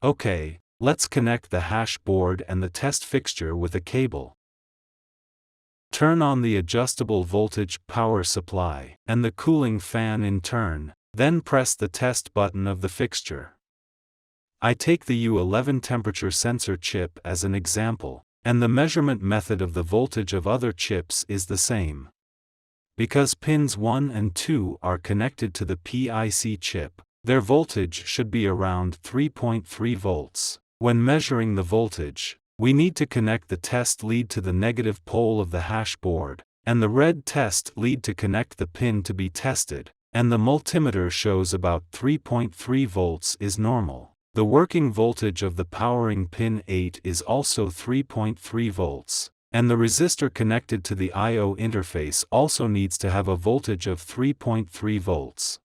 Okay, let's connect the hashboard and the test fixture with a cable. Turn on the adjustable voltage power supply and the cooling fan in turn, then press the test button of the fixture. I take the U11 temperature sensor chip as an example, and the measurement method of the voltage of other chips is the same. Because pins 1 and 2 are connected to the PIC chip, their voltage should be around 3.3 volts. When measuring the voltage, we need to connect the test lead to the negative pole of the hashboard, and the red test lead to connect the pin to be tested, and the multimeter shows about 3.3 volts is normal. The working voltage of the powering pin 8 is also 3.3 volts, and the resistor connected to the I/O interface also needs to have a voltage of 3.3 volts.